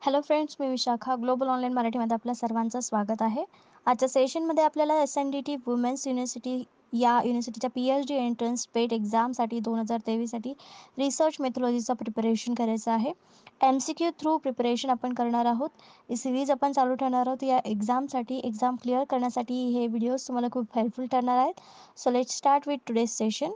Hello friends, मी Vishakha. Global online मराठीमध्ये आपल्या सर्वांचं स्वागत आहे. आजच्या सेशनमध्ये आपल्याला एस-एन-डी-टी वुमेन्स युनिव्हर्सिटी या युनिव्हर्सिटीच्या पी-एच-डी एंट्रन्स पेट एक्झामसाठी 2023 साठी रिसर्च मेथॉलॉजीचं प्रिपरेशन करायचं आहे. एम-सी-क्यू थ्रू प्रिपरेशन आपण करणार आहोत. ही सीरीज आपण चालू ठेवणार आहोत. या एक्झाम क्लिअर करण्यासाठी हे व्हिडिओज तुम्हाला खूप हेल्पफुल ठरणार आहेत. So let's start with today's session.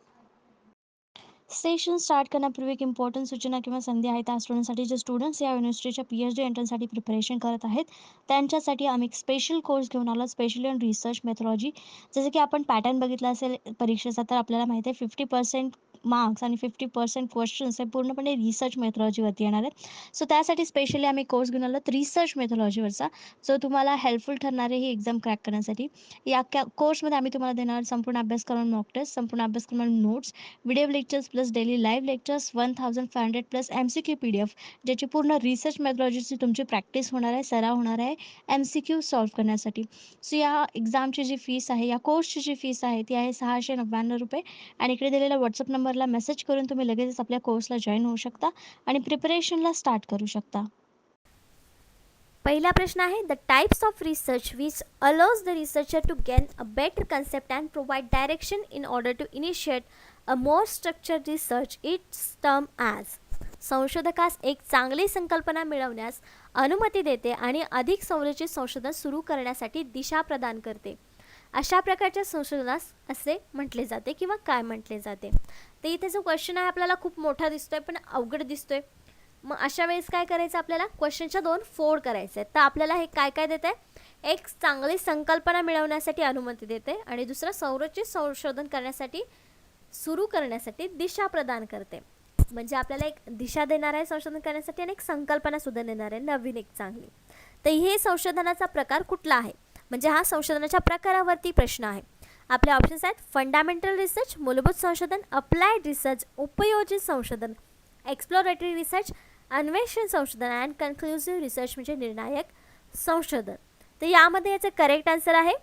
Session start करण्यापूर्वी एक इम्पॉर्टंट सूचना किंवा संधी आहे त्या स्टुडंटसाठी जे स्टुडंट्स या युनिव्हर्सिटीच्या पी-एच-डी एंट्रन्ससाठी प्रिपरेशन करत आहेत त्यांच्यासाठी आम्ही एक स्पेशल कोर्स घेऊन आलो, स्पेशली ऑन रिसर्च मेथॉलॉजी. जसं की आपण पॅटर्न बघितला असेल परीक्षेचा, तर आपल्याला माहिती आहे 50% मार्क्स आणि 50% क्वेश्चन्स हे पूर्णपणे रिसर्च मेथॉलॉजीवरती येणार आहेत. सो त्यासाठी स्पेशली आम्ही कोर्स घेऊन आलो रिसर्च मेथॉलॉजीवरचा, जो तुम्हाला हेल्पफुल ठरणार आहे ही एक्झाम क्रॅक करण्यासाठी. या कोर्समध्ये आम्ही तुम्हाला देणार संपूर्ण अभ्यासक्रम मॉक टेस्ट, संपूर्ण अभ्यासक्रम notes, video lectures plus daily live lectures, 1500 plus MCQ PDF, ज्याची पूर्ण रिसर्च मेथॉलॉजीची तुमची प्रॅक्टिस होणार आहे, सराव होणार आहे एम-सी-क्यू सॉल्व्ह करण्यासाठी. सो या एक्झामची जी फीस आहे, या कोर्सची जी फीस आहे ती आहे ₹699 आणि इकडे दिलेल्या व्हॉट्सअप नंबरला मेसेज करून तुम्ही लगेचच आपल्या कोर्सला जॉईन होऊ शकता आणि प्रिपरेशनला स्टार्ट करू शकता. पहिला प्रश्न आहे, the types of research which allows the researcher to gain a better concept and provide direction in order to initiate a more structured research it's term as. संशोधकास एक चांगली संकल्पना मिळवण्यास अनुमती देते आणि अधिक संरचित संशोधन सुरू करण्यासाठी दिशा प्रदान करते. अशा प्रकारच्या संशोधनास असे म्हटले जाते किंवा काय म्हटले जाते. तर इथे जो क्वेश्चन आहे आपल्याला खूप मोठा दिसतोय पण अवघड दिसतोय. मग अशा वेळेस काय करायचं, आपल्याला क्वेश्चनच्या 2 फोड करायचे आहेत. तर आपल्याला हे काय काय देते, एक चांगली संकल्पना मिळवण्यासाठी अनुमती देते आणि दुसरं संरचित संशोधन करण्यासाठी सुरू करण्यासाठी दिशा प्रदान करते. म्हणजे आपल्याला एक दिशा देणार आहे संशोधन करण्यासाठी आणि एक संकल्पना सुद्धा देणार आहे नवीन एक चांगली. तर हे संशोधनाचा प्रकार कुठला आहे, म्हणजे हा संशोधनाच्या प्रकारावरती प्रश्न आहे. आपले ऑप्शन्स आहेत फंडामेंटल रिसर्च, मूलभूत संशोधन, अप्लाइड रिसर्च, उपयोजित संशोधन, एक्सप्लोरेटरी रिसर्च, अन्वेषण संशोधन अँड कन्क्लुसिव्ह रिसर्च म्हणजे निर्णायक संशोधन. तर यामध्ये याचं करेक्ट आन्सर आहे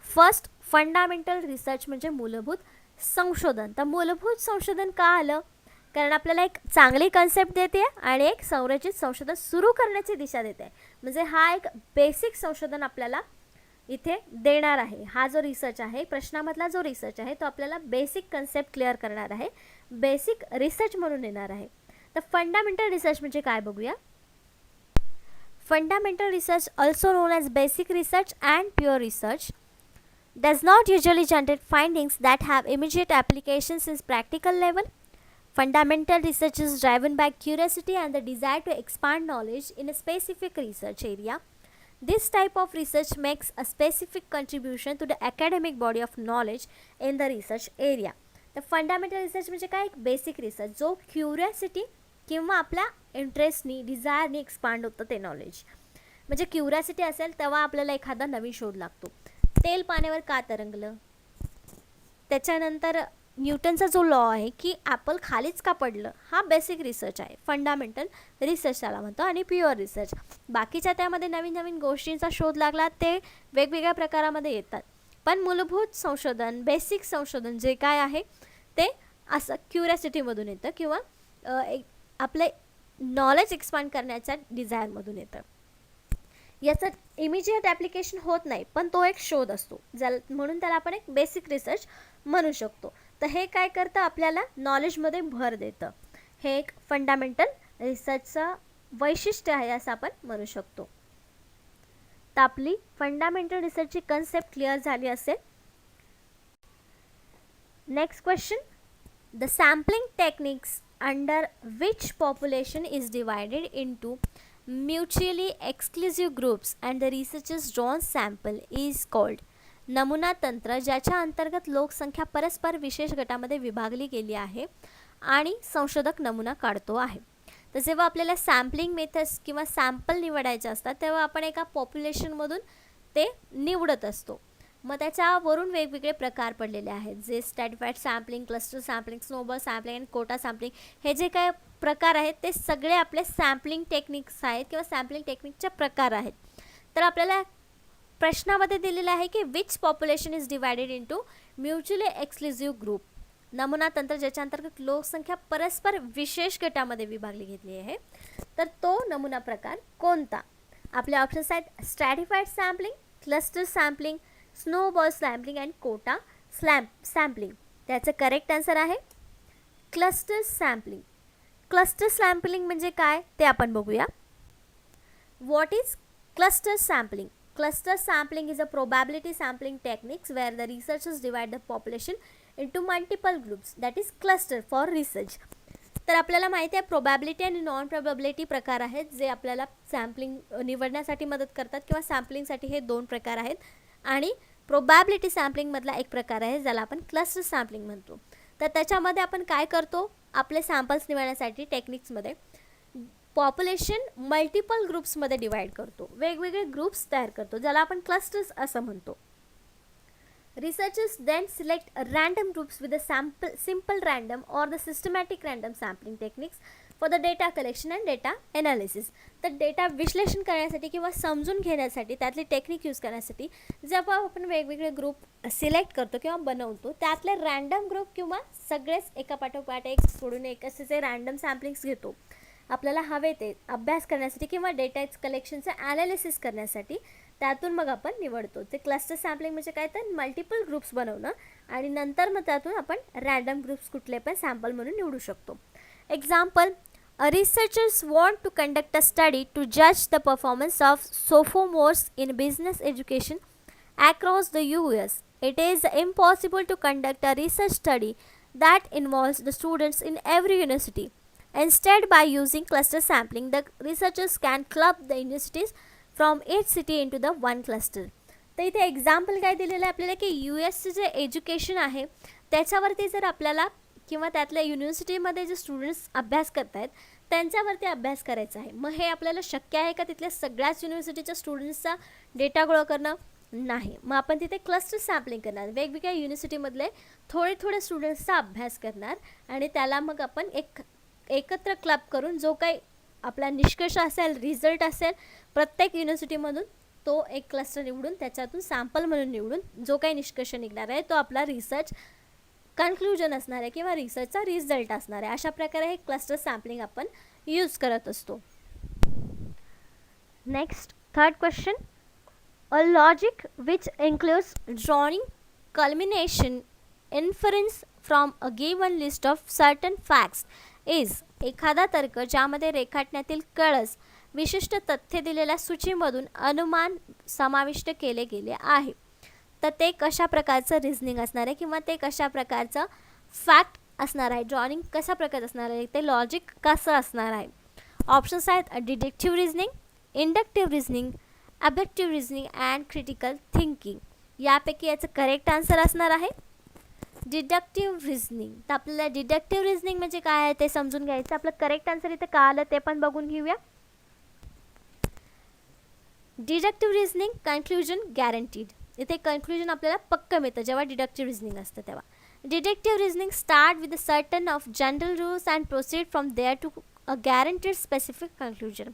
फर्स्ट, फंडामेंटल रिसर्च म्हणजे मूलभूत संशोधन. तर मूलभूत संशोधन का आलं, कारण आपल्याला एक चांगली कन्सेप्ट देते आणि एक संरचित संशोधन सुरू करण्याची दिशा देते. म्हणजे हा एक बेसिक संशोधन आपल्याला इथे देणार आहे. हा जो रिसर्च आहे, प्रश्नामधला जो रिसर्च आहे तो आपल्याला बेसिक कन्सेप्ट क्लिअर करणार आहे, बेसिक रिसर्च म्हणून येणार आहे. तर फंडामेंटल रिसर्च म्हणजे काय बघूया. Fundamental research, also known as basic research and pure research, does not usually generate findings that have immediate applications in practical level. Fundamental research is driven by curiosity and the desire to expand knowledge in a specific research area. This type of research makes a specific contribution to the academic body of knowledge in the research area. तर fundamental research म्हणजे काय, एक basic research जो curiosity किंवा आपल्या इंटरेस्टनी, डिझायरनी expand होतं ते knowledge. म्हणजे क्युरियोसिटी असेल तेव्हा आपल्याला एखादा नवीन शोध लागतो. तेल पाण्यावर का तरंगलं, त्याच्यानंतर न्यूटनचा जो लॉ आहे की ॲपल खालीच का पडलं, हा बेसिक रिसर्च आहे, फंडामेंटल रिसर्च त्याला म्हणतो. आणि प्युअर रिसर्च, बाकीच्या त्यामध्ये नवीन नवीन गोष्टींचा शोध लागला ते वेगवेगळ्या प्रकारामध्ये येतात. पण मूलभूत संशोधन, बेसिक संशोधन जे काय आहे ते असं क्युरियोसिटीमधून येतं किंवा एक आपले नॉलेज एक्सपांड करण्याच्या डिझायरमधून येतं. याचं इमिजिएट ॲप्लिकेशन होत नाही पण तो एक शोध असतो, म्हणून त्याला आपण एक बेसिक रिसर्च म्हणू शकतो. तर हे काय करतं, आपल्याला नॉलेजमध्ये भर देतं. हे एक फंडामेंटल रिसर्चचं वैशिष्ट्य आहे असं आपण म्हणू शकतो. तर आपली फंडामेंटल रिसर्चची कन्सेप्ट क्लिअर झाली असेल. Next question, the sampling techniques under which population is divided into mutually exclusive groups and the researcher's drawn sample is called. नमुना तंत्र, ज्याच्या अंतर्गत लोकसंख्या परस्पर विशेष गटामध्ये विभागली गेली आहे आणि संशोधक नमुना काढतो आहे. तर जेव्हा आपल्याला सॅम्पलिंग मेथड्स किंवा सॅम्पल निवडायचे असतात तेव्हा आपण एका पॉप्युलेशनमधून ते निवडत असतो. मग त्याच्यावरून वेगवेगळे प्रकार पडलेले आहेत, जे स्ट्रॅटिफाईड sampling, cluster sampling, snowball sampling आणि कोटा सॅम्पलिंग. हे जे काय प्रकार आहेत ते सगळे आपले सॅम्पलिंग टेक्निक्स आहेत किंवा सॅम्पलिंग टेक्निकचे प्रकार आहेत. तर आपल्याला प्रश्नामध्ये दिलेलं आहे की which population is divided into mutually exclusive group. नमुना तंत्र ज्याच्या अंतर्गत लोकसंख्या परस्पर विशेष गटामध्ये विभागली घेतली आहे. तर तो नमुना प्रकार कोणता? आपले ऑप्शन्स आहेत stratified sampling, cluster sampling, snowball sampling and quota sampling. त्याचं करेक्ट आन्सर आहे क्लस्टर सॅम्पलिंग. क्लस्टर सॅम्पलिंग म्हणजे काय ते आपण बघूया. What is cluster sampling? Cluster sampling is a probability sampling techniques where the researchers divide the population into multiple groups, that is cluster for research. तर आपल्याला माहिती आहे प्रोबॅबिलिटी आणि नॉन प्रोबॅबिलिटी प्रकार आहेत जे आपल्याला सॅम्पलिंग निवडण्यासाठी मदत करतात किंवा सॅम्पलिंगसाठी हे दोन प्रकार आहेत. आणि प्रोबॅबिलिटी सॅम्पलिंगमधला एक प्रकार आहे ज्याला आपण क्लस्टर सॅम्पलिंग म्हणतो. तर त्याच्यामध्ये आपण काय करतो, आपले सॅम्पल्स निवडण्यासाठी टेक्निक्समध्ये पॉप्युलेशन मल्टिपल ग्रुप्समध्ये डिवाइड करतो, वेगवेगळे ग्रुप्स तयार करतो ज्याला आपण क्लस्टर्स असं म्हणतो. Researchers then select random groups with the simple random or the systematic random sampling techniques for the data collection and data analysis. तर डेटा विश्लेषण करण्यासाठी किंवा समजून घेण्यासाठी त्यातली टेक्निक यूज करण्यासाठी जेव्हा आपण वेगवेगळे ग्रुप सिलेक्ट करतो किंवा बनवतो त्यातले रँडम ग्रुप किंवा सगळेच एका पाठोपाठ एक सोडून एक असे जे रँडम सॅम्पलिंग्स घेतो आपल्याला हवे ते अभ्यास करण्यासाठी किंवा डेटा कलेक्शनचं ॲनालिसिस करण्यासाठी, त्यातून मग आपण निवडतो. ते क्लस्टर सॅम्पलिंग म्हणजे काय तर मल्टिपल ग्रुप्स बनवणं आणि नंतर मग त्यातून आपण रँडम ग्रुप्स कुठले पण सॅम्पल म्हणून निवडू शकतो. Example, researchers want to conduct a study to जज the performance of sophomores in business education across the US. It is impossible to conduct a research study that involves the students in every university. Instead, by using cluster sampling, the researchers can club the universities from each city into the one cluster. तर इथे example काय दिलेलं आहे आपल्याला की US जे education आहे त्याच्यावरती जर आपल्याला किंवा त्यातल्या युनिव्हर्सिटीमध्ये जे स्टुडंट्स अभ्यास करत आहेत त्यांच्यावरती अभ्यास करायचा आहे. मग हे आपल्याला शक्य आहे का तिथल्या सगळ्याच युनिव्हर्सिटीच्या स्टुडंट्सचा डेटा गोळा करणं? नाही. मग आपण तिथे क्लस्टर सॅम्पलिंग करणार, वेगवेगळ्या युनिव्हर्सिटीमधले थोडे थोडे स्टुडंट्सचा अभ्यास करणार आणि त्याला मग आपण एकत्र क्लब करून जो काही आपला निष्कर्ष असेल, रिझल्ट असेल प्रत्येक युनिव्हर्सिटीमधून तो एक क्लस्टर निवडून त्याच्यातून सॅम्पल म्हणून निवडून जो काही निष्कर्ष निघणार आहे तो आपला रिसर्च कन्क्लुजन असणार आहे किंवा रिसर्चचा रिझल्ट असणार आहे. अशा प्रकारे हे क्लस्टर सॅम्पलिंग आपण यूज करत असतो. Next, third question. A logic which includes drawing, culmination, inference from a given list of certain facts is एखादा तर्क ज्यामध्ये रेखाटण्यातील कळस विशिष्ट तथ्य दिलेल्या सूचीमधून अनुमान समाविष्ट केले गेले आहे. तर ते कशा प्रकारचं रिझनिंग असणार आहे किंवा ते कशा प्रकारचं फॅक्ट असणार आहे, ड्रॉइंग कशा प्रकारचं असणार आहे, ते लॉजिक कसं असणार आहे. ऑप्शन्स आहेत deductive reasoning, inductive reasoning, abductive reasoning and critical thinking. यापैकी याचं करेक्ट आन्सर असणार आहे डिडक्टिव्ह रिझनिंग. तर आपल्याला डिडक्टिव्ह रिझनिंग म्हणजे काय आहे ते समजून घ्यायचं. आपलं करेक्ट आन्सर इथे का आलं ते पण बघून घेऊया. Deductive reasoning conclusion guaranteed. इथे कन्क्लुजन आपल्याला पक्क मिळतं जेव्हा डिडक्टिव्ह रिझनिंग असतं तेव्हा. Deductive reasoning start with a certain of general rules and proceed from there to a guaranteed specific conclusion.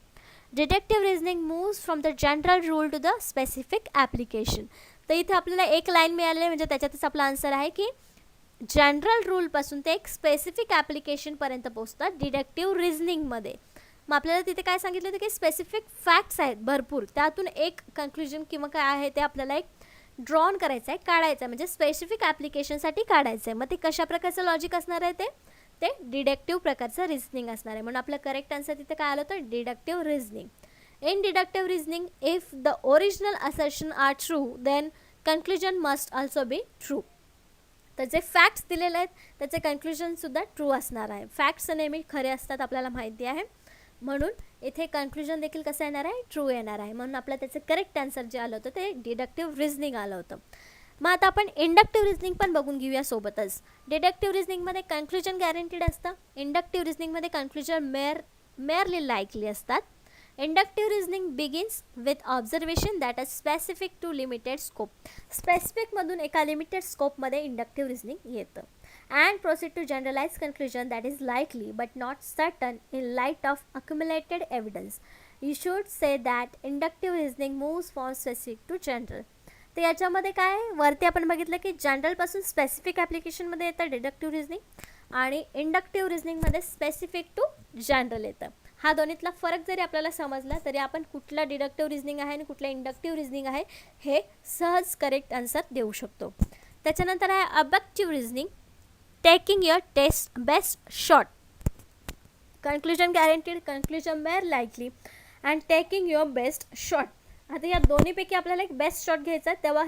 Deductive reasoning moves from the general rule to the specific application. तर इथे आपल्याला एक line मिळाली म्हणजे त्याच्यातच आपला आन्सर आहे की जनरल रूलपासून ते एक स्पेसिफिक ॲप्लिकेशनपर्यंत पोहोचतात डिडक्टिव्ह रिझनिंगमध्ये. मग आपल्याला तिथे काय सांगितलं होतं की स्पेसिफिक फॅक्ट्स आहेत भरपूर, त्यातून एक कन्क्लुजन किंवा काय आहे ते आपल्याला एक ड्रॉन करायचं आहे, काढायचं आहे, म्हणजे स्पेसिफिक ॲप्लिकेशनसाठी काढायचं आहे. मग ते कशा प्रकारचं लॉजिक असणार आहे ते डिडक्टिव्ह प्रकारचं रिझनिंग असणार आहे. म्हणून आपलं करेक्ट आन्सर तिथे काय आलं तर deductive reasoning. In deductive reasoning if the original assertion are true then conclusion must also be true. तर जे फॅक्ट्स दिलेले आहेत त्याचे कन्क्लुजनसुद्धा ट्रू असणार आहे. फॅक्ट्स नेहमी खरे असतात आपल्याला माहिती आहे, म्हणून इथे कन्क्लुजन देखील कसं येणार आहे, ट्रू येणार आहे. म्हणून आपलं त्याचं करेक्ट आन्सर जे आलं होतं ते डिडक्टिव्ह रिझनिंग आलं होतं. मग आता आपण इंडक्टिव्ह रिझनिंग पण बघून घेऊया सोबतच. डिडक्टिव्ह रिझनिंगमध्ये कन्क्लुजन गॅरंटीड असतं, इंडक्टिव्ह रिझनिंगमध्ये कन्क्लुजन मेअरली लाईकली असतात. Inductive reasoning begins with observation that is specific to limited scope. स्पेसिफिकमधून एका लिमिटेड स्कोपमध्ये इंडक्टिव्ह रिझनिंग येतं. And proceed to generalized conclusion that is likely but not certain in light of accumulated evidence. You should say that inductive reasoning moves from specific to general. तर याच्यामध्ये काय वरती आपण बघितलं की जनरलपासून स्पेसिफिक ॲप्लिकेशनमध्ये येतं डिडक्टिव्ह रिझनिंग आणि इंडक्टिव्ह रिझनिंगमध्ये स्पेसिफिक टू जनरल येतं. हा दोन्हीतला फरक जरी आपल्याला समजला तरी आपण कुठला डिडक्टिव्ह रिझनिंग आहे आणि कुठला इंडक्टिव्ह रिझनिंग आहे हे सहज करेक्ट आन्सर देऊ शकतो. त्याच्यानंतर आहे abductive reasoning, taking your test best shot, conclusion guaranteed, conclusion mere likely and taking your best shot. आता या दोन्हीपैकी आपल्याला एक बेस्ट शॉट घ्यायचा आहे, तेव्हा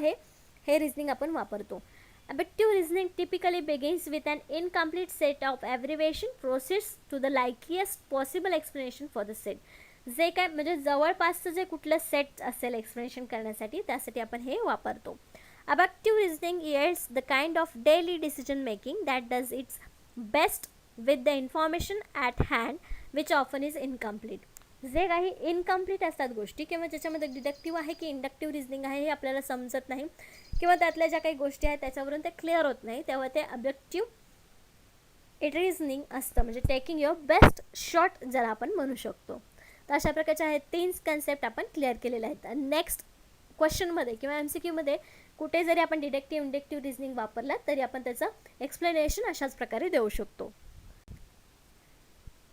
हे रिझनिंग आपण वापरतो. Abductive reasoning typically begins with an incomplete set of abbreviation, proceeds to the likeliest possible explanation for the set. जे काय म्हणजे जवळपासचं जे कुठलं सेट असेल एक्सप्लेनेशन करण्यासाठी त्यासाठी आपण हे वापरतो. Abductive reasoning yields the kind of daily decision making that does its best with the information at hand, which often is incomplete. जे काही इनकम्प्लीट असतात गोष्टी किंवा ज्याच्यामध्ये डिडक्टिव्ह आहे की इंडक्टिव्ह रिझनिंग आहे हे आपल्याला समजत नाही किंवा त्यातल्या ज्या काही गोष्टी आहेत त्याच्यावरून ते क्लिअर होत नाही, तेव्हा ते अबडक्टिव्ह रिझनिंग असतं, म्हणजे टेकिंग युअर बेस्ट शॉट ज्याला आपण म्हणू शकतो. तर अशा प्रकारचे आहेत 3 कन्सेप्ट आपण क्लिअर केलेले आहेत. नेक्स्ट क्वेश्चनमध्ये किंवा MCQमध्ये कुठे जरी आपण डिडक्टिव्ह इंडक्टिव्ह रिझनिंग वापरला तरी आपण त्याचं एक्सप्लेनेशन अशाच प्रकारे देऊ शकतो.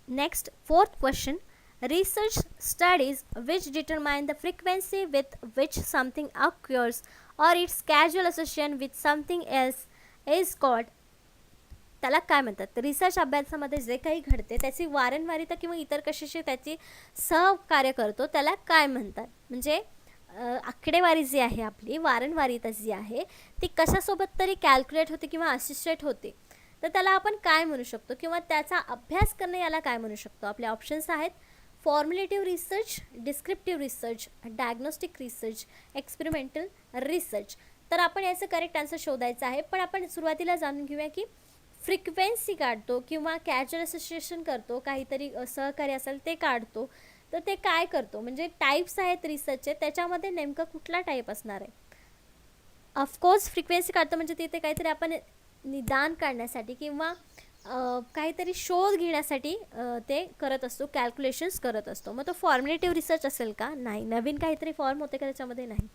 Next 4th question, research studies which determine the frequency with which something occurs or its causal association with something else is called. त्याला काय म्हणतात? रिसर्च अभ्यासामध्ये जे काही घडते त्याची वारंवारिता किंवा इतर कशाशी त्याची सहकार्य करतो त्याला काय म्हणतात? म्हणजे आकडेवारी जी आहे आपली वारंवारिता जी आहे ती कशासोबत तरी कॅल्क्युलेट होते किंवा असिस्टेट होते, तर त्याला आपण काय म्हणू शकतो किंवा त्याचा अभ्यास करणे याला काय म्हणू शकतो? आपले ऑप्शन्स आहेत formulative research, descriptive research, diagnostic research, experimental research. तर आपण याचं करेक्ट आन्सर शोधायचं आहे, पण आपण सुरुवातीला जाणून घेऊया की फ्रिक्वेन्सी काढतो किंवा कॅज्युअल असोसिएशन करतो, काहीतरी सहकार्य असेल ते काढतो, तर ते काय करतो? म्हणजे टाईप्स आहेत रिसर्चचे, त्याच्यामध्ये नेमकं कुठला टाईप असणार आहे? ऑफकोर्स फ्रिक्वेन्सी काढतो म्हणजे तिथे काहीतरी आपण निदान काढण्यासाठी किंवा काहीतरी शोध घेण्यासाठी ते करत असतो, कॅल्क्युलेशन्स करत असतो. मग तो फॉर्म्युलेटिव्ह रिसर्च असेल का? नाही. नवीन काहीतरी फॉर्म होते का त्याच्यामध्ये? नाही.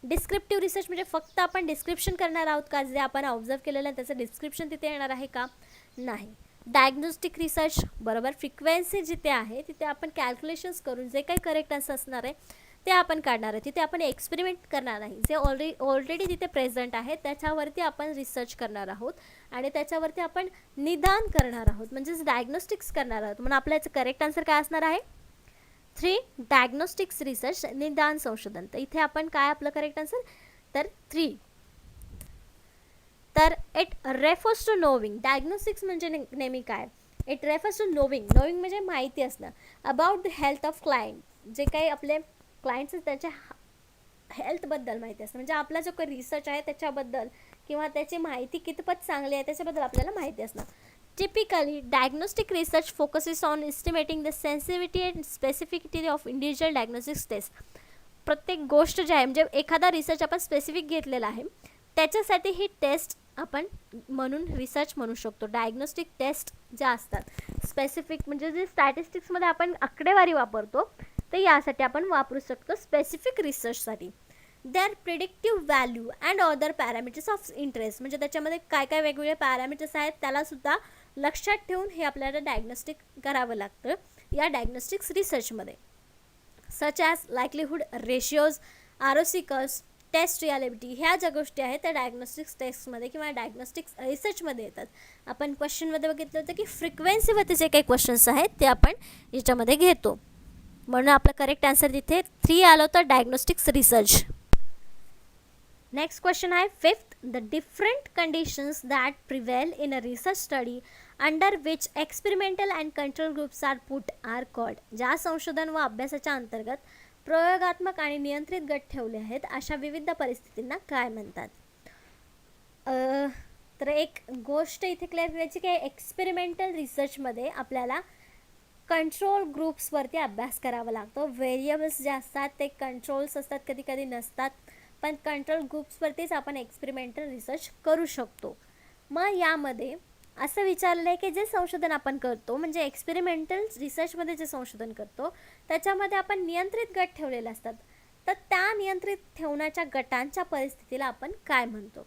डिस्क्रिप्टिव्ह रिसर्च म्हणजे फक्त आपण डिस्क्रिप्शन करणार आहोत का? जे आपण ऑब्झर्व केलेलं आहे त्याचं डिस्क्रिप्शन तिथे येणार आहे का? नाही. डायग्नोस्टिक रिसर्च बरोबर, फ्रिक्वेन्सी जिथे आहे तिथे आपण कॅल्क्युलेशन्स करून जे काही करेक्ट आन्सर असणार आहे ते आपण काढणार आहे. तिथे आपण एक्सपेरिमेंट करणार नाही, जे ऑलरेडी तिथे प्रेझेंट आहे त्याच्यावरती आपण रिसर्च करणार आहोत आणि त्याच्यावरती आपण निदान करणार आहोत, म्हणजेच डायग्नोस्टिक्स करणार आहोत. म्हणून आपलं याचं करेक्ट आन्सर काय असणार आहे? 3 डायग्नोस्टिक्स रिसर्च, निदान संशोधन. तर इथे आपण काय आपलं करेक्ट आन्सर? तर 3. तर it refers to knowing, diagnostics म्हणजे नेहमी काय? It refers to knowing, knowing म्हणजे माहिती असणं about the health of client, जे काही आपले क्लायंट्स त्याच्या हेल्थबद्दल माहिती असतं, म्हणजे आपला जो काही रिसर्च आहे त्याच्याबद्दल किंवा त्याची माहिती कितपत चांगली आहे त्याच्याबद्दल आपल्याला माहिती असणं. Typically diagnostic research focuses on estimating the sensitivity and specificity of individual diagnostics test. प्रत्येक गोष्ट जी आहे म्हणजे एखादा रिसर्च आपण स्पेसिफिक घेतलेला आहे त्याच्यासाठी ही टेस्ट आपण म्हणून रिसर्च म्हणू शकतो. डायग्नोस्टिक टेस्ट ज्या असतात स्पेसिफिक म्हणजे जे स्टॅटिस्टिक्समध्ये आपण आकडेवारी वापरतो तर यासाठी आपण वापरू शकतो स्पेसिफिक रिसर्चसाठी. Their predictive value and other parameters of interest, म्हणजे त्याच्यामध्ये काय काय वेगवेगळे पॅरामीटर्स आहेत त्यालासुद्धा लक्षात ठेवून हे आपल्याला डायग्नोस्टिक करावं लागतं या डायग्नोस्टिक्स रिसर्चमध्ये. Such as likelihood ratios, ROC curves, test reliability, ह्या ज्या गोष्टी आहेत त्या डायग्नोस्टिक्स टेस्टमध्ये किंवा डायग्नोस्टिक्स रिसर्चमध्ये येतात. आपण क्वेश्चनमध्ये बघितलं होतं की फ्रिक्वेन्सीवरती जे काही क्वेश्चन्स आहेत ते आपण याच्यामध्ये घेतो, म्हणून आपलं करेक्ट आन्सर तिथे 3 आलं होतं, डायग्नोस्टिक्स रिसर्च. नेक्स्ट क्वेश्चन आहे 5th, the different conditions that prevail in a research study under which experimental and control groups are put are called. ज्या संशोधन व अभ्यासाच्या अंतर्गत प्रयोगात्मक आणि नियंत्रित गट ठेवले आहेत अशा विविध परिस्थितींना काय म्हणतात? तर एक गोष्ट इथे क्लिअर करायची की एक्सपेरिमेंटल रिसर्चमध्ये आपल्याला कंट्रोल ग्रुप्सवरती अभ्यास करावा लागतो. व्हेरिएबल्स जे असतात ते कंट्रोल्स असतात, कधी कधी नसतात, पण कंट्रोल ग्रुप्सवरतीच आपण एक्सपेरिमेंटल रिसर्च करू शकतो. मग यामध्ये असं विचारलं आहे की जे संशोधन आपण करतो म्हणजे एक्सपेरिमेंटल रिसर्चमध्ये जे संशोधन करतो त्याच्यामध्ये आपण नियंत्रित गट ठेवलेले असतात, तर त्या नियंत्रित ठेवण्याच्या गटांच्या परिस्थितीला आपण काय म्हणतो?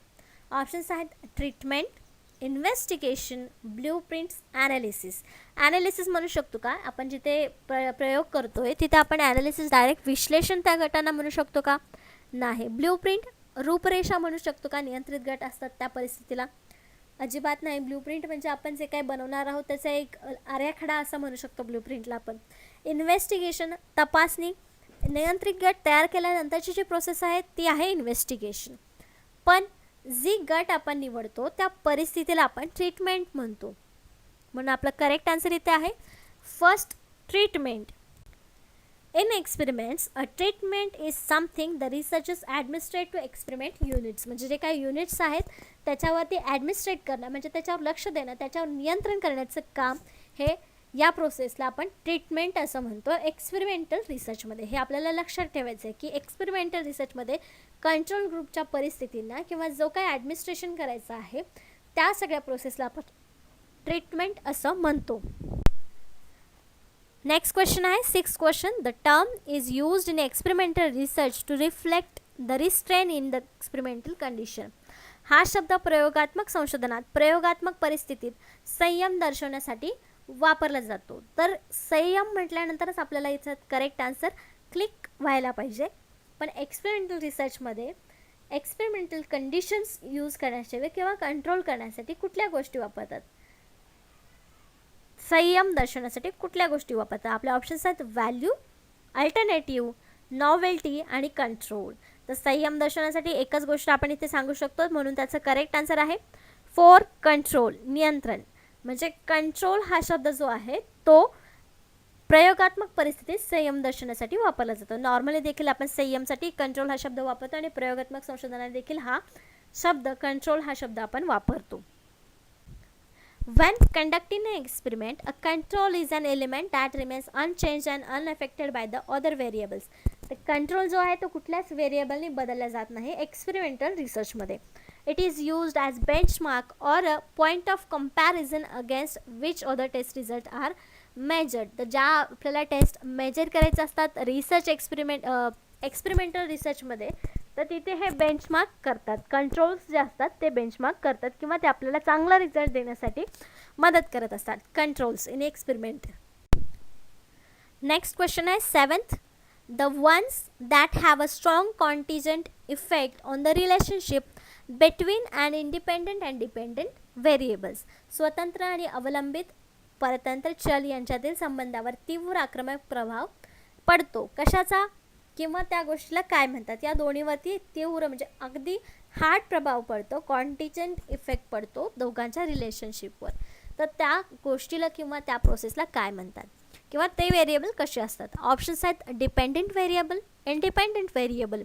ऑप्शन्स आहेत ट्रीटमेंट, इन्व्हेस्टिगेशन, ब्ल्यूप्रिंट्स, ॲनालिसिस. ॲनालिसिस म्हणू शकतो का आपण जिथे प्रयोग करतोय तिथे आपण ॲनालिसिस डायरेक्ट विश्लेषण त्या गटांना म्हणू शकतो का? नाही. ब्ल्यूप्रिंट रूपरेषा म्हणू शकतो का नियंत्रित गट असतात त्या परिस्थितीला? अजिबात नाही. ब्ल्यूप्रिंट म्हणजे आपण जे काही बनवणार आहोत त्याचा एक आराखडा असं म्हणू शकतो ब्ल्यूप्रिंटला आपण. इन्व्हेस्टिगेशन तपासणी, नियंत्रित गट तयार केल्यानंतरची जी प्रोसेस आहे ती आहे इन्व्हेस्टिगेशन. पण जी गट आपण निवडतो त्या परिस्थितीला आपण ट्रीटमेंट म्हणतो. म्हणून आपलं करेक्ट आन्सर इथे आहे first, treatment. In experiments, a treatment is something the researchers administrate to experiment units. म्हणजे जे काही युनिट्स आहेत त्याच्यावरती ॲडमिनिस्ट्रेट करणं म्हणजे त्याच्यावर लक्ष देणं, त्याच्यावर नियंत्रण करण्याचं काम हे या प्रोसेसला आपण ट्रीटमेंट असं म्हणतो एक्सपेरिमेंटल रिसर्चमध्ये. हे आपल्याला लक्षात ठेवायचं आहे की एक्सपेरिमेंटल रिसर्चमध्ये कंट्रोल ग्रुपच्या परिस्थितींना किंवा जो काही ॲडमिनिस्ट्रेशन करायचं आहे त्या सगळ्या प्रोसेसला आपण ट्रीटमेंट असं म्हणतो. नेक्स्ट क्वेश्चन आहे 6th question. The term is used in experimental research to reflect the restrain in the experimental condition. हा शब्द प्रयोगात्मक संशोधनात प्रयोगात्मक परिस्थितीत संयम दर्शवण्यासाठी वापरला जातो. तर संयम म्हटल्यानंतरच आपल्याला याचा करेक्ट आन्सर क्लिक व्हायला पाहिजे. पण एक्सपेरिमेंटल रिसर्चमध्ये एक्सपेरिमेंटल कंडिशन्स यूज करण्यासाठी किंवा कंट्रोल करण्यासाठी कुठल्या गोष्टी वापरतात? संयम दर्शवण्यासाठी कुठल्या गोष्टी वापरतात? आपले ऑप्शन्स आहेत व्हॅल्यू, अल्टरनेटिव्ह, नॉवेल्टी आणि कंट्रोल. तर संयम दर्शवण्यासाठी एकच गोष्ट आपण इथे सांगू शकतो म्हणून त्याचं करेक्ट आन्सर आहे 4, कंट्रोल, नियंत्रण. म्हणजे कंट्रोल हा शब्द जो आहे तो प्रयोगात्मक परिस्थितीत संयम दर्शवण्यासाठी वापरला जातो. नॉर्मली देखील आपण संयमसाठी कंट्रोल हा शब्द वापरतो आणि प्रयोगात्मक संशोधनात देखील हा शब्द कंट्रोल हा शब्द आपण वापरतो. When conducting an experiment, a control is an element that remains unchanged and unaffected by the other variables. तर कंट्रोल जो आहे तो कुठल्याच व्हेरिएबलनी बदलला जात नाही एक्सपेरिमेंटल रिसर्चमध्ये. It is used as benchmark or a point of comparison against which other test result are measured. तर ज्या आपल्याला टेस्ट मेजर करायचे असतात रिसर्च एक्सपेरिमेंटल रिसर्चमध्ये तर तिथे हे बेंचमार्क करतात. कंट्रोल्स जे असतात ते बेंचमार्क करतात किंवा ते आपल्याला चांगला रिझल्ट देण्यासाठी मदत करत असतात controls in experiment. Next question आहे 7th. The ones that have a strong contingent effect on the relationship between and independent and dependent variables. स्वतंत्र आणि अवलंबित परतंत्र चल यांच्यातील संबंधावर तीव्र आक्रमक प्रभाव पडतो. कशाचा किंवा त्या गोष्टीला काय म्हणतात? या दोन्हीवरती तीव्र म्हणजे अगदी हार्ड प्रभाव पडतो, कॉन्टिजंट इफेक्ट पडतो दोघांच्या रिलेशनशिपवर. तर त्या गोष्टीला किंवा त्या प्रोसेसला काय म्हणतात किंवा ते व्हेरिएबल कसे असतात? ऑप्शन्स आहेत dependent variable, independent variable,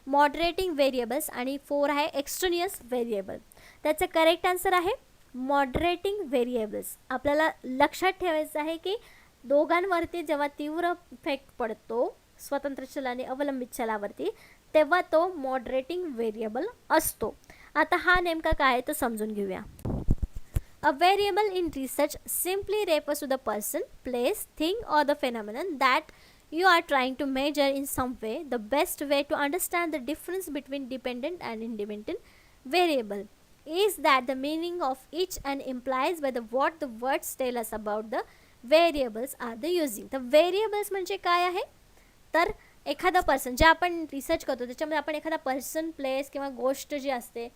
moderating variables आणि 4 आहे एक्स्ट्रेनियस व्हेरिएबल. त्याचं करेक्ट आन्सर आहे मॉडरेटिंग व्हेरिएबल्स. आपल्याला लक्षात ठेवायचं आहे की दोघांवरती जेव्हा तीव्र इफेक्ट पडतो स्वतंत्र चल आणि अवलंबित चलावरती तेव्हा तो मॉडरेटिंग व्हेरिएबल असतो. आता हा नेमका काय आहे तो समजून घेऊया. A variable in research simply refers to the person, place, thing or the phenomenon that you are trying to measure in some way. The best way to understand the difference between dependent and independent variable is that the meaning of each and implies by the what the words tell us about the variables are the using. The variables म्हणजे काय आहे तर एखादा person जे आपण research करतो त्याच्यामध्ये आपण एखादा पर्सन, प्लेस किंवा गोष्ट जी असते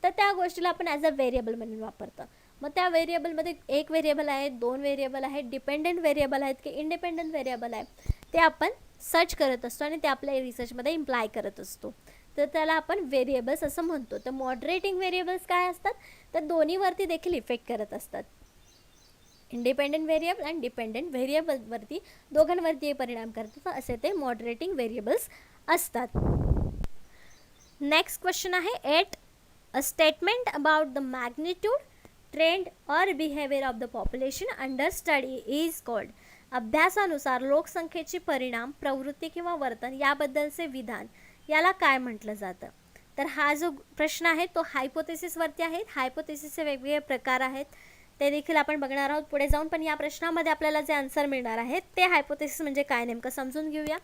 तर त्या गोष्टीला आपण ॲज अ व्हेरिएबल म्हणून वापरतो. मग त्या व्हेरिएबलमध्ये एक व्हेरिएबल आहे, 2 व्हेरिएबल आहेत, डिपेंडंट व्हेरिएबल आहेत की इंडिपेंडंट व्हेरिएबल आहे ते आपण सर्च करत असतो आणि ते आपल्या रिसर्चमध्ये इम्प्लाय करत असतो. तर त्याला आपण व्हेरिएबल्स असं म्हणतो. तर मॉडरेटिंग व्हेरिएबल्स काय असतात तर दोन्हीवरती देखील इफेक्ट करत असतात. इंडिपेंडंट व्हेरिएबल आणि डिपेंडंट व्हेरिएबलवरती दोघांवरती परिणाम करतात असे ते मॉडरेटिंग व्हेरिएबल्स असतात. नेक्स्ट क्वेश्चन आहे 8. A statement about the magnitude, trend or behaviour of the population under study is called. अभ्यासानुसार लोकसंख्येची परिणाम, प्रवृत्ती किंवा वर्तन याबद्दलचे विधान याला काय म्हटलं जातं? तर हा जो प्रश्न आहे तो हायपोथेसिसवरती आहे. हायपोथेसिसचे वेगवेगळे प्रकार आहेत ते देखील आपण बघणार आहोत पुढे जाऊन. पण या प्रश्नामध्ये आपल्याला जे आन्सर मिळणार आहे ते हायपोथेसिस म्हणजे काय नेमकं समजून घेऊया.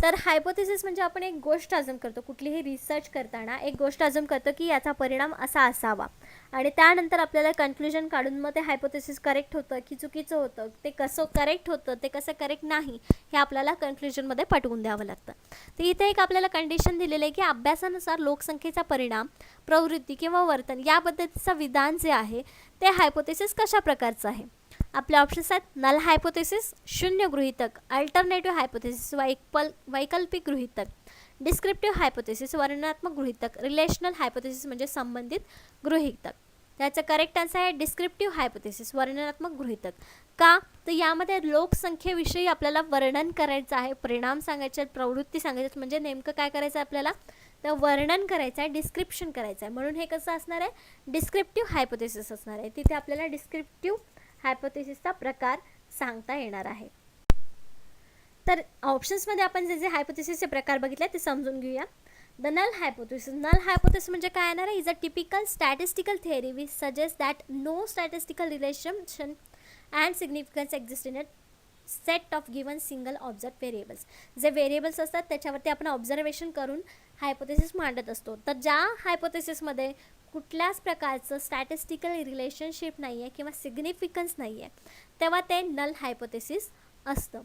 तर हायपोथेसिस म्हणजे आपण एक गोष्ट अझ्युम करतो, कुठलीही रिसर्च करताना एक गोष्ट अझ्युम करतो की याचा परिणाम असा असावा, आणि त्यानंतर आपल्याला कन्क्लुजन काढून मग ते हायपोथेसिस करेक्ट होतं की चुकीचं होतं, ते कसं करेक्ट होतं, ते कसं करेक्ट नाही, हे आपल्याला कन्क्लुजनमध्ये पटवून द्यावं लागतं. तर इथे एक आपल्याला कंडिशन दिलेलं आहे की अभ्यासानुसार लोकसंख्येचा परिणाम, प्रवृत्ती किंवा वर्तन या पद्धतीचं विधान जे आहे ते हायपोथेसिस कशा प्रकारचं आहे. आपले ऑप्शन्स आहेत नल हायपोथेसिस, शून्य गृहीतक, अल्टरनेटिव्ह हायपोथेसिस, वैकल्पिक गृहीतक, डिस्क्रिप्टिव्ह हायपोथेसिस, वर्णनात्मक गृहीतक, रिलेशनल हायपोथेसिस म्हणजे संबंधित गृहीतक. त्याचं करेक्ट आन्सर आहे डिस्क्रिप्टिव्ह हायपोथेसिस, वर्णनात्मक गृहीतक. का तर यामध्ये लोकसंख्येविषयी आपल्याला वर्णन करायचं आहे, परिणाम सांगायचे आहेत, प्रवृत्ती सांगायची, म्हणजे नेमकं काय करायचं आहे आपल्याला, तर वर्णन करायचं आहे, डिस्क्रिप्शन करायचं आहे. म्हणून हे कसं असणार आहे, डिस्क्रिप्टिव्ह हायपोथेसिस असणार आहे. तिथे आपल्याला डिस्क्रिप्टिव्ह हायपोथेसिसचा प्रकार सांगता येणार आहे. तर ऑप्शन्समध्ये आपण जे जे हायपोथेसिसचे प्रकार बघितले ते समजून घेऊया. The null hypothesis. Null hypothesis म्हणजे काय येणार आहे, is a typical statistical theory which suggest that no statistical relation and significance exist in a set of given single observe variables. जे व्हेरिएबल्स असतात त्याच्यावरती आपण ऑब्झर्वेशन करून हायपोथेसिस मांडत असतो. तर ज्या हायपोथेसिसमध्ये कुठल्याच प्रकारचं स्टॅटिस्टिकल रिलेशनशिप नाही आहे किंवा सिग्निफिकन्स नाही आहे, तेव्हा ते नल हायपोथेसिस असतं.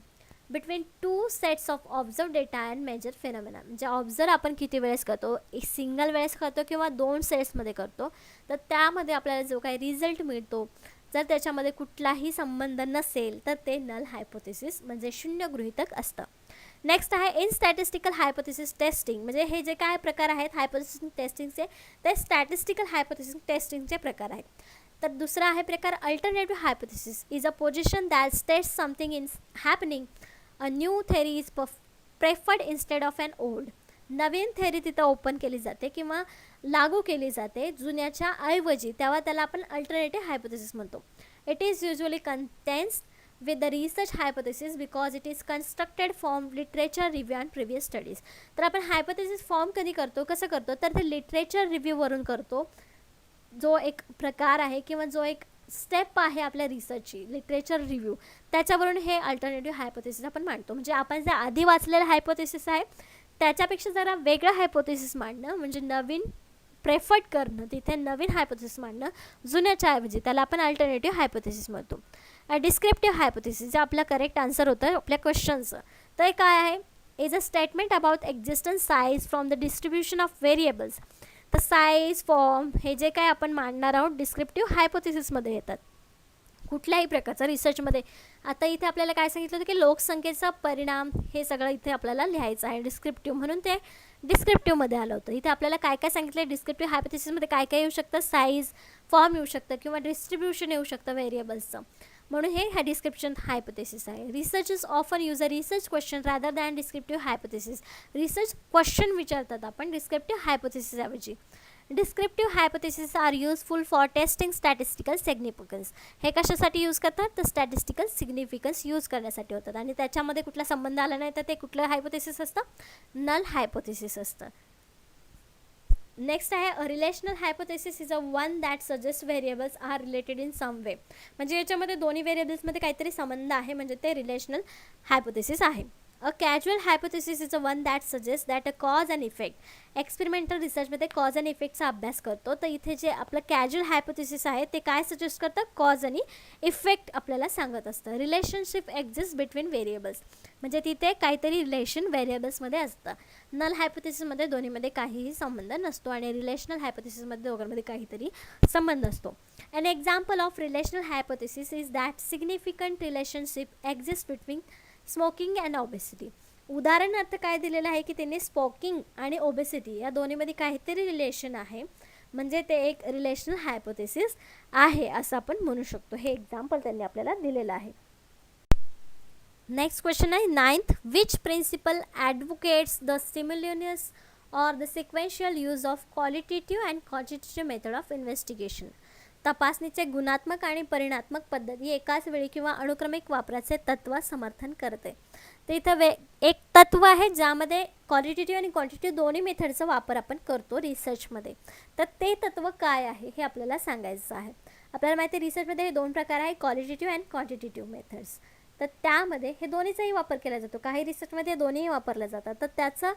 Between two sets of observe data and measure phenomena. म्हणजे ऑब्झर्व आपण किती वेळेस करतो, एक सिंगल वेळेस करतो किंवा दोन सेट्समध्ये करतो, तर त्यामध्ये आपल्याला जो काही रिझल्ट मिळतो, जर त्याच्यामध्ये कुठलाही संबंध नसेल तर ते नल हायपोथेसिस म्हणजे शून्य गृहीतक असतं. नेक्स्ट आहे इन स्टॅटिस्टिकल हायपोथेसिस टेस्टिंग. म्हणजे हे जे काय प्रकार आहेत हायपोथेसिस टेस्टिंगचे, ते स्टॅटिस्टिकल हायपोथेसिस टेस्टिंगचे प्रकार आहेत. तर दुसरा आहे प्रकार alternative hypothesis, is a position that states something in happening, a new theory is preferred instead of an old. नवीन थेरी तिथं ओपन केली जाते किंवा लागू केली जाते जुन्याच्या ऐवजी, तेव्हा त्याला आपण अल्टरनेटिव्ह हायपोथेसिस म्हणतो. It is usually contains with the research hypothesis because it is constructed from literature review and previous studies. तर आपण हायपोथेसिस फॉर्म कधी करतो, कसं करतो, तर ते लिटरेचर रिव्ह्यूवरून करतो. जो एक प्रकार आहे किंवा जो एक स्टेप आहे आपल्या रिसर्चची, लिटरेचर रिव्ह्यू, त्याच्यावरून हे अल्टरनेटिव्ह हायपोथेसिस आपण मांडतो. म्हणजे आपण जे आधी वाचलेलं हायपोथेसिस आहे त्याच्यापेक्षा जरा वेगळं हायपोथेसिस मांडणं, म्हणजे नवीन प्रेफर्ड करणं, तिथे नवीन हायपोथेसिस मांडणं जुन्याच्या ऐवजी, त्याला आपण अल्टरनेटिव्ह हायपोथेसिस म्हणतो. डिस्क्रिप्टिव्ह हायपोथेसिस जे आपला करेक्ट आन्सर होतं आपल्या क्वेश्चनचं, तर काय आहे, is a statement about existence size from the distribution of variables. तर साईज, फॉर्म हे जे काय आपण मांडणार आहोत डिस्क्रिप्टिव्ह हायपोथेसिसमध्ये येतात कुठल्याही प्रकारचा रिसर्चमध्ये. आता इथे आपल्याला काय सांगितलं होतं की लोकसंख्येचा परिणाम, हे सगळं इथे आपल्याला लिहायचं आहे डिस्क्रिप्टिव्ह, म्हणून ते डिस्क्रिप्टिव्हमध्ये आलं होतं. इथे आपल्याला काय काय सांगितलं, डिस्क्रिप्टिव्ह हायपोथेसिसमध्ये काय काय येऊ शकतं, साईज, फॉर्म येऊ शकतं किंवा डिस्ट्रीब्युशन येऊ शकतं व्हेरिएबल्सचं, म्हणून हे डिस्क्रिप्शन हायपोथेसिस आहे. Researchers often use a research question rather than descriptive hypothesis. Research question विचारतात आपण डिस्क्रिप्टिव्ह हायपोथेसिस ऐवजी. Descriptive hypothesis are useful for testing statistical significance. हे कशासाठी यूज करतात, तर स्टॅटिस्टिकल सिग्निफिकन्स यूज करण्यासाठी होतात, आणि त्याच्यामध्ये कुठला संबंध आला नाही तर ते कुठलं हायपोथेसिस असतं, नल हायपोथेसिस असतं. नेक्स्ट आहे a relational hypothesis is a one that suggest variables are related in some way. म्हणजे याच्यामध्ये दोन्ही व्हेरिएबल्समध्ये काहीतरी संबंध आहे, म्हणजे ते रिलेशनल हायपोथेसिस आहे. A casual hypothesis is a one that suggest that a cause and effect. Experimental रिसर्चमध्ये कॉज अँड इफेक्टचा अभ्यास करतो, तर इथे जे आपलं कॅज्युअल हायपोथेसिस आहे ते काय सजेस्ट करतं, कॉज आणि इफेक्ट आपल्याला सांगत असतं. रिलेशनशिप एक्झिस्ट बिटवीन व्हेरिएबल्स, म्हणजे तिथे काहीतरी रिलेशन व्हेरिएबल्समध्ये असतं. नल हायपोथेसिसमध्ये दोन्हीमध्ये काहीही संबंध नसतो, आणि रिलेशनल हायपोथेसिसमध्ये दोघांमध्ये काहीतरी संबंध असतो. An example of relational hypothesis is that significant relationship exists between smoking and obesity. उदाहरणार्थ काय दिलेलं आहे की त्यांनी स्मोकिंग आणि ओबेसिटी या दोन्हीमध्ये काहीतरी रिलेशन आहे, म्हणजे ते एक रिलेशनल हायपोथेसिस आहे असं आपण म्हणू शकतो. हे एक्झाम्पल त्यांनी आपल्याला दिलेलं आहे. नेक्स्ट क्वेश्चन आहे 9th. Which principle advocates the simultaneous or the sequential use of qualitative and quantitative method of investigation. तपासणीचे गुणात्मक आणि परिणात्मक पद्धती एकाच वेळी किंवा अनुक्रमिक वापराचे तत्व समर्थन करते. तर इथं एक तत्व आहे ज्यामध्ये क्वालिटेटिव्ह आणि क्वांटिटेटिव्ह दोन्ही मेथडचा वापर आपण करतो रिसर्चमध्ये. तर ते तत्व काय आहे हे आपल्याला सांगायचं आहे. आपल्याला माहिती आहे रिसर्चमध्ये हे दोन प्रकार आहे, क्वालिटेटिव्ह अँड क्वांटिटेटिव्ह मेथड्स. तर त्यामध्ये हे दोन्हीचाही वापर केला जातो. काही रिसर्चमध्ये हे दोन्हीही वापरले जातात. तर त्याचं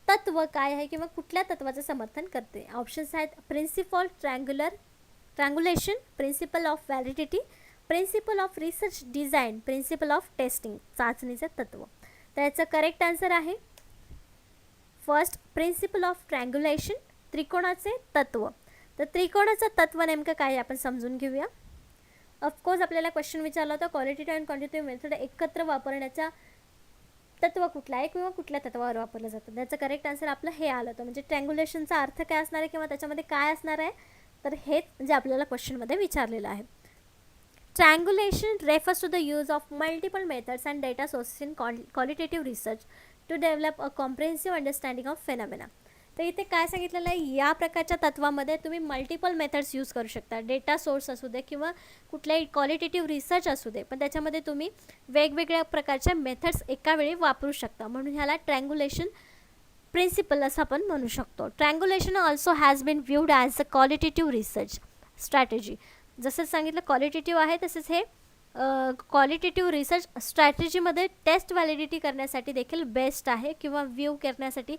तत्व काय आहे किंवा कुठल्या तत्वाचं समर्थन करते? ऑप्शन्स आहेत principle triangulation, principle of validity, principle of research design, principle of testing, चाचणीचं तत्व. तर याचं करेक्ट आन्सर आहे फर्स्ट प्रिन्सिपल ऑफ ट्रँग्युलेशन, त्रिकोणाचे तत्व. तर त्रिकोणाचं तत्व नेमकं काय आपण समजून घेऊया. ऑफकोर्स आपल्याला क्वेश्चन विचारला होता क्वालिटेटिव्ह अँड क्वांटिटेटिव्ह मेथड एकत्र वापरण्याचा तत्व कुठला आहे किंवा कुठल्या तत्वावर वापरलं जातं. त्याचं करेक्ट आन्सर आपलं हे आलं होतं. म्हणजे ट्रँग्युलेशनचा अर्थ काय असणार आहे किंवा त्याच्यामध्ये काय असणार आहे, तर हेच म्हणजे आपल्याला क्वेश्चनमध्ये विचारलेलं आहे. Triangulation refers to the use of multiple methods and data sources in qualitative research to develop a comprehensive understanding of phenomena. तर इथे काय सांगितलेलं आहे, या प्रकारच्या तत्वामध्ये तुम्ही मल्टिपल मेथड्स यूज करू शकता. डेटा सोर्स असू दे किंवा कुठल्याही क्वालिटेटिव्ह रिसर्च असू दे, पण त्याच्यामध्ये तुम्ही वेगवेगळ्या प्रकारच्या मेथड्स एका वेळी वापरू शकता. म्हणून ह्याला ट्रँग्युलेशन प्रिन्सिपल असं आपण म्हणू शकतो. Triangulation also has been viewed as a qualitative research strategy. जसं सांगितलं क्वालिटेटिव्ह आहे, तसंच हे क्वालिटेटिव्ह रिसर्च स्ट्रॅटेजीमध्ये टेस्ट व्हॅलिडिटी करण्यासाठी देखील बेस्ट आहे किंवा व्ह्यू करण्यासाठी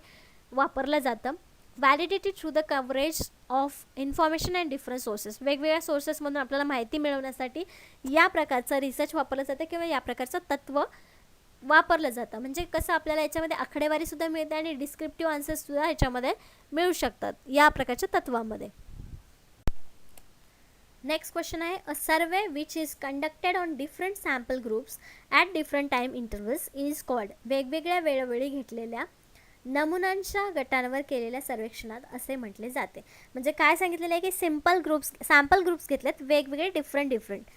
वापरलं जातं. Validity through the coverage of information and different sources. वेगवेगळ्या सोर्सेसमधून आपल्याला माहिती मिळवण्यासाठी या प्रकारचं रिसर्च वापरलं जातं किंवा या प्रकारचं तत्व वापरलं जातं. म्हणजे कसं आपल्याला याच्यामध्ये आकडेवारीसुद्धा मिळते आणि डिस्क्रिप्टिव्ह आन्सर्ससुद्धा याच्यामध्ये मिळू शकतात या प्रकारच्या तत्वामध्ये. नेक्स्ट क्वेश्चन आहे a survey which is conducted on different sample groups at different time intervals is called. वेगवेगळ्या वेळोवेळी घेतलेल्या नमुन्यांच्या गटांवर केलेल्या सर्वेक्षणात असे म्हटले जाते. म्हणजे काय सांगितलेलं आहे की सॅम्पल ग्रुप्स घेतलेत वेगवेगळे डिफरंट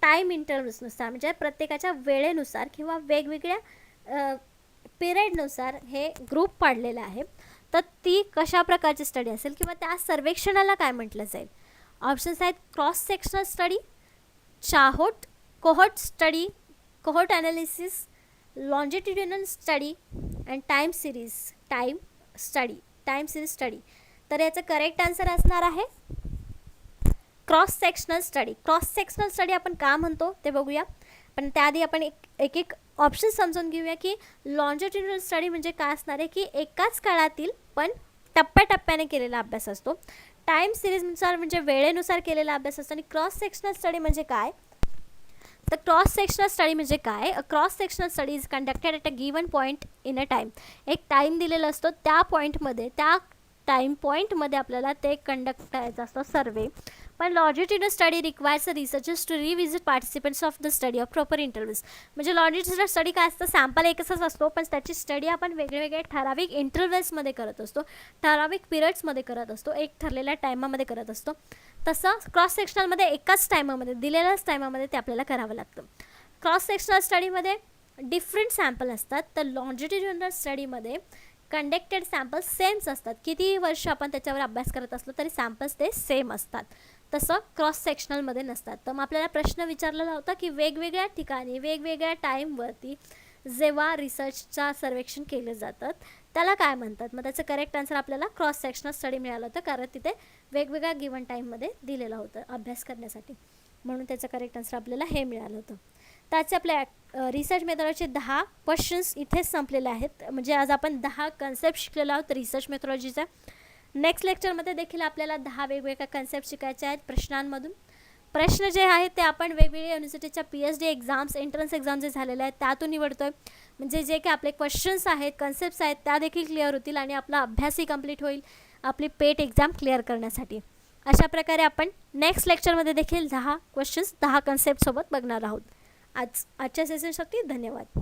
टाईम इंटरव्हल्सनुसार, म्हणजे प्रत्येकाच्या वेळेनुसार किंवा वेगवेगळ्या पिरियडनुसार हे ग्रुप पाडलेलं आहे. तर ती कशा प्रकारची स्टडी असेल किंवा त्या सर्वेक्षणाला काय म्हटलं जाईल. ऑप्शन्स आहेत cross sectional study, cohort study, cohort analysis, longitudinal study and time series study. तर याचं करेक्ट आन्सर असणार आहे cross sectional study. Cross sectional study आपण का म्हणतो ते बघूया, पण त्याआधी आपण एक ऑप्शन समजून घेऊया की लॉन्जिट्युडिनल स्टडी म्हणजे काय असणार आहे की एकाच काळातील पण टप्प्याटप्प्याने केलेला अभ्यास असतो. टाईम सिरीजनुसार म्हणजे वेळेनुसार केलेला अभ्यास असतो. आणि क्रॉस सेक्शनल स्टडी म्हणजे काय, तर क्रॉस सेक्शनल स्टडी म्हणजे काय, cross sectional study is conducted at a given point in a time. एक टाईम दिलेला असतो, त्या टाईम पॉईंटमध्ये आपल्याला ते कंडक्ट करायचं असतं सर्वे. पण longitudinal study requires researchers to revisit participants of the study of proper intervals. म्हणजे लॉन्जिट्युडिनल स्टडी काय असतं, सॅम्पल एकच असतो पण त्याची स्टडी आपण वेगवेगळ्या ठराविक इंटरव्हल्समध्ये करत असतो, ठराविक पिरियड्समध्ये करत असतो, एक ठरलेल्या टायमामध्ये करत असतो. तसं क्रॉस सेक्शनलमध्ये एकाच टायमामध्ये दिलेल्याच टायमामध्ये ते आपल्याला करावं लागतं. क्रॉस सेक्शनल स्टडीमध्ये डिफरंट सॅम्पल असतात, तर लॉन्जिट्युडिनल स्टडीमध्ये कंडक्टेड सॅम्पल्स सेम्स असतात. कितीही वर्ष आपण त्याच्यावर अभ्यास करत असलो तरी सॅम्पल्स ते सेम असतात. तसं क्रॉस सेक्शनलमध्ये नसतात. तर मग आपल्याला प्रश्न विचारलेला होता की वेगवेगळ्या ठिकाणी वेगवेगळ्या टाईमवरती जेव्हा रिसर्चचं सर्वेक्षण केलं जातं त्याला काय म्हणतात. मग त्याचं करेक्ट आन्सर आपल्याला क्रॉस सेक्शनल स्टडी मिळालं होतं, कारण तिथे वेगवेगळ्या गिवन टाईममध्ये दिलेलं होतं अभ्यास करण्यासाठी. म्हणून त्याचं करेक्ट आन्सर आपल्याला हे मिळालं होतं. त्याचे आपल्या रिसर्च मेथॉडॉलॉजीचे 10 क्वेश्चन्स इथेच संपलेले आहेत. म्हणजे आज आपण 10 कन्सेप्ट शिकलेलो आहोत रिसर्च मेथॉडॉलॉजीचा. नेक्स्ट लेक्चरमध्ये देखील आपल्याला 10 वेगवेगळ्या कन्सेप्ट शिकायचे आहेत प्रश्नांमधून. प्रश्न जे आहेत ते आपण वेगवेगळ्या युनिव्हर्सिटीच्या PhD एक्झाम्स, एंट्रन्स एक्झाम जे झालेले आहेत त्यातून निवडतो आहे. म्हणजे जे काही आपले क्वेश्चन्स आहेत, कन्सेप्ट्स आहेत त्या देखील क्लिअर होतील आणि आपला अभ्यासही कंप्लीट होईल आपली पेट एक्झाम क्लिअर करण्यासाठी. अशा प्रकारे आपण नेक्स्ट लेक्चरमध्ये देखील 10 क्वेश्चन्स 10 कन्सेप्टसोबत बघणार आहोत. आजच्या सेशनसाठी धन्यवाद.